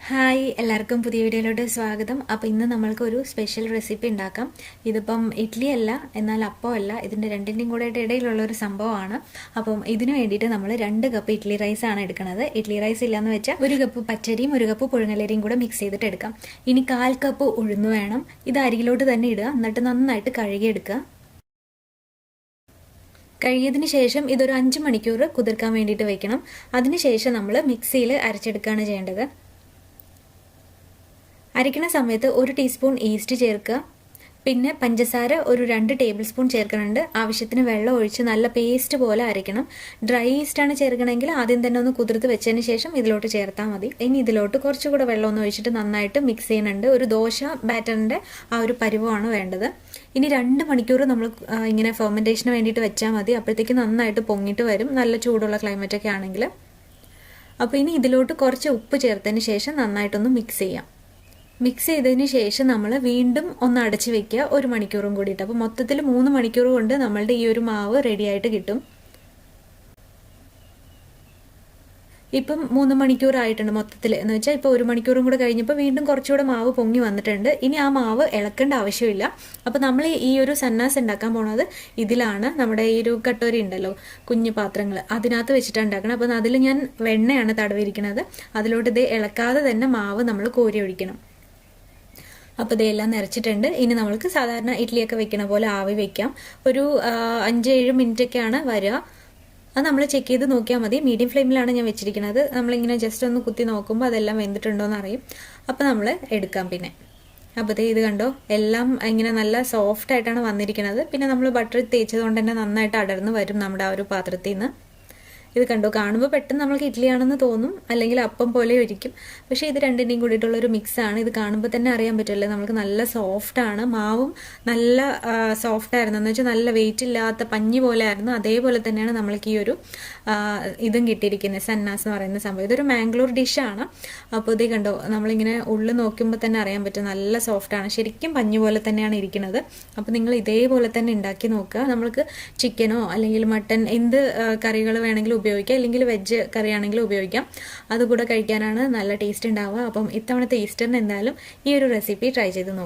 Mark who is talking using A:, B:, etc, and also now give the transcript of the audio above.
A: Hi എല്ലാവർക്കും പുതിയ വീഡിയോയിലോട്ട് സ്വാഗതം. അപ്പോൾ ഇന്ന് നമ്മൾക്ക് ഒരു സ്പെഷ്യൽ റെസിപ്പി ഉണ്ടാക്കാം. ഇതിപ്പം ഇഡ്ഡലി അല്ല, എന്നാൽ അപ്പമല്ല, ഇതിൻ്റെ രണ്ടിൻ്റെയും കൂടെ ഇടയിലുള്ള ഒരു സംഭവമാണ്. അപ്പം ഇതിന് വേണ്ടിയിട്ട് നമ്മൾ 2 കപ്പ് ഇഡ്ഡലി റൈസ് ആണ് എടുക്കുന്നത്. ഇഡ്ഡലി റൈസ് ഇല്ലയെന്ന് വെച്ചാൽ 1 കപ്പ് പച്ചരിയും 1 കപ്പ് പുഴുങ്ങലരിയും കൂടെ മിക്സ് ചെയ്തിട്ട് എടുക്കാം. ഇനി 1/4 കപ്പ് ഉഴുന്ന് വേണം. ഇത് അരിയിലോട്ട് തന്നെ ഇടുക, എന്നിട്ട് നന്നായിട്ട് കഴുകിയെടുക്കുക. കഴുകിയതിന് ശേഷം ഇതൊരു 5 മണിക്കൂർ കുതിർക്കാൻ വേണ്ടിയിട്ട് വെക്കണം. അതിനുശേഷം നമ്മൾ മിക്സിയിൽ അരച്ചെടുക്കുകയാണ് ചെയ്യേണ്ടത്. അരയ്ക്കുന്ന സമയത്ത് 1 ടീസ്പൂൺ ഈസ്റ്റ് ചേർക്കുക. പിന്നെ പഞ്ചസാര ഒരു 2 ടേബിൾ സ്പൂൺ ചേർക്കുന്നുണ്ട്. ആവശ്യത്തിന് വെള്ളം ഒഴിച്ച് നല്ല പേസ്റ്റ് പോലെ അരയ്ക്കണം. ഡ്രൈ ഈസ്റ്റാണ് ചേർക്കണമെങ്കിൽ ആദ്യം തന്നെ ഒന്ന് കുതിർത്ത് വെച്ചതിന് ശേഷം ഇതിലോട്ട് ചേർത്താൽ മതി. ഇനി ഇതിലോട്ട് കുറച്ചുകൂടെ വെള്ളം ഒന്ന് ഒഴിച്ചിട്ട് നന്നായിട്ട് മിക്സ് ചെയ്യുന്നുണ്ട്. ഒരു ദോശ ബാറ്ററിൻ്റെ ആ ഒരു പരുവമാണ് വേണ്ടത്. ഇനി 2 മണിക്കൂർ നമ്മൾ ഇങ്ങനെ ഫെർമെൻറ്റേഷന് വേണ്ടിയിട്ട് വെച്ചാൽ മതി. അപ്പോഴത്തേക്ക് നന്നായിട്ട് പൊങ്ങിയിട്ട് വരും, നല്ല ചൂടുള്ള ക്ലൈമറ്റൊക്കെ ആണെങ്കിൽ. അപ്പോൾ ഇനി ഇതിലോട്ട് കുറച്ച് ഉപ്പ് ചേർത്തതിന് ശേഷം നന്നായിട്ടൊന്ന് മിക്സ് ചെയ്യാം. മിക്സ് ചെയ്തതിന് ശേഷം നമ്മൾ വീണ്ടും ഒന്ന് അടച്ച് വെക്കുക, 1 മണിക്കൂറും കൂടിയിട്ട്. അപ്പോൾ മൊത്തത്തിൽ 3 മണിക്കൂർ കൊണ്ട് നമ്മളുടെ ഈ ഒരു മാവ് റെഡി ആയിട്ട് കിട്ടും. ഇപ്പം 3 മണിക്കൂറായിട്ടുണ്ട് മൊത്തത്തിൽ എന്ന് വെച്ചാൽ ഇപ്പോൾ 1 മണിക്കൂറും കൂടെ കഴിഞ്ഞപ്പോൾ വീണ്ടും കുറച്ചുകൂടെ മാവ് പൊങ്ങി വന്നിട്ടുണ്ട്. ഇനി ആ മാവ് ഇളക്കേണ്ട ആവശ്യമില്ല. അപ്പോൾ നമ്മൾ ഈ ഒരു സന്നാസ് ഉണ്ടാക്കാൻ പോണത് ഇതിലാണ്. നമ്മുടെ ഈ ഒരു കട്ടോരി ഉണ്ടല്ലോ, കുഞ്ഞു പാത്രങ്ങൾ, അതിനകത്ത് വെച്ചിട്ടാണ് ഉണ്ടാക്കണം. അപ്പോൾ അതിൽ ഞാൻ വെണ്ണയാണ് തടവിരിക്കുന്നത്. അതിലോട്ട് ഇത് ഇളക്കാതെ തന്നെ മാവ് നമ്മൾ കോരി ഒഴിക്കണം. അപ്പോൾ ഇതെല്ലാം നിറച്ചിട്ടുണ്ട്. ഇനി നമ്മൾക്ക് സാധാരണ ഇഡ്ഡലിയൊക്കെ വെക്കണ പോലെ ആവി വെക്കാം. ഒരു 5-7 മിനിറ്റൊക്കെയാണ് വരിക. അത് നമ്മൾ ചെക്ക് ചെയ്ത് നോക്കിയാൽ മതി. മീഡിയം ഫ്ലെയിമിലാണ് ഞാൻ വെച്ചിരിക്കുന്നത്. നമ്മളിങ്ങനെ ജസ്റ്റ് ഒന്ന് കുത്തി നോക്കുമ്പോൾ അതെല്ലാം വെന്തിട്ടുണ്ടോ എന്ന് അറിയും. അപ്പോൾ നമ്മൾ എടുക്കാം. പിന്നെ അപ്പോൾ ഇത് കണ്ടോ, എല്ലാം ഇങ്ങനെ നല്ല സോഫ്റ്റ് ആയിട്ടാണ് വന്നിരിക്കുന്നത്. പിന്നെ നമ്മൾ ബട്ടർ തേച്ചതുകൊണ്ട് തന്നെ നന്നായിട്ട് അടർന്ന് വരും നമ്മുടെ ആ ഒരു പാത്രത്തിൽ നിന്ന്. ഇത് കണ്ടോ, കാണുമ്പോൾ പെട്ടെന്ന് നമ്മൾക്ക് ഇഡ്ഡലിയാണെന്ന് തോന്നും, അല്ലെങ്കിൽ അപ്പം പോലെ ഇരിക്കും. പക്ഷേ ഇത് രണ്ടിൻ്റെയും കൂടിയിട്ടുള്ളൊരു മിക്സാണ്. ഇത് കാണുമ്പോൾ തന്നെ അറിയാൻ പറ്റുമല്ലോ, നമുക്ക് നല്ല സോഫ്റ്റാണ്. മാവും നല്ല സോഫ്റ്റ് ആയിരുന്നു, എന്ന് വെച്ചാൽ നല്ല വെയിറ്റ് ഇല്ലാത്ത പഞ്ഞി പോലെ ആയിരുന്നു. അതേപോലെ തന്നെയാണ് നമ്മൾക്ക് ഈ ഒരു ഇതും കിട്ടിയിരിക്കുന്നത്, സന്നാസ് എന്ന് പറയുന്ന സംഭവം. ഇതൊരു മാംഗ്ലൂർ ഡിഷാണ്. അപ്പോൾ ഇത് കണ്ടോ, നമ്മളിങ്ങനെ ഉള്ളിൽ നോക്കുമ്പോൾ തന്നെ അറിയാൻ പറ്റും, നല്ല സോഫ്റ്റാണ്, ശരിക്കും പഞ്ഞി പോലെ തന്നെയാണ് ഇരിക്കുന്നത്. അപ്പോൾ നിങ്ങൾ ഇതേപോലെ തന്നെ ഉണ്ടാക്കി നോക്കുക. നമ്മൾക്ക് ചിക്കനോ അല്ലെങ്കിൽ മട്ടൻ എന്ത് കറികൾ വേണമെങ്കിലും ഉപയോഗിക്കാം, അല്ലെങ്കിൽ വെജ് കറി ആണെങ്കിലും ഉപയോഗിക്കാം. അതുകൂടെ കഴിക്കാനാണ് നല്ല ടേസ്റ്റ് ഉണ്ടാവുക. അപ്പം ഇത്തവണത്തെ ഈസ്റ്ററിന് എന്തായാലും ഈ ഒരു റെസിപ്പി ട്രൈ ചെയ്ത് നോക്കുക.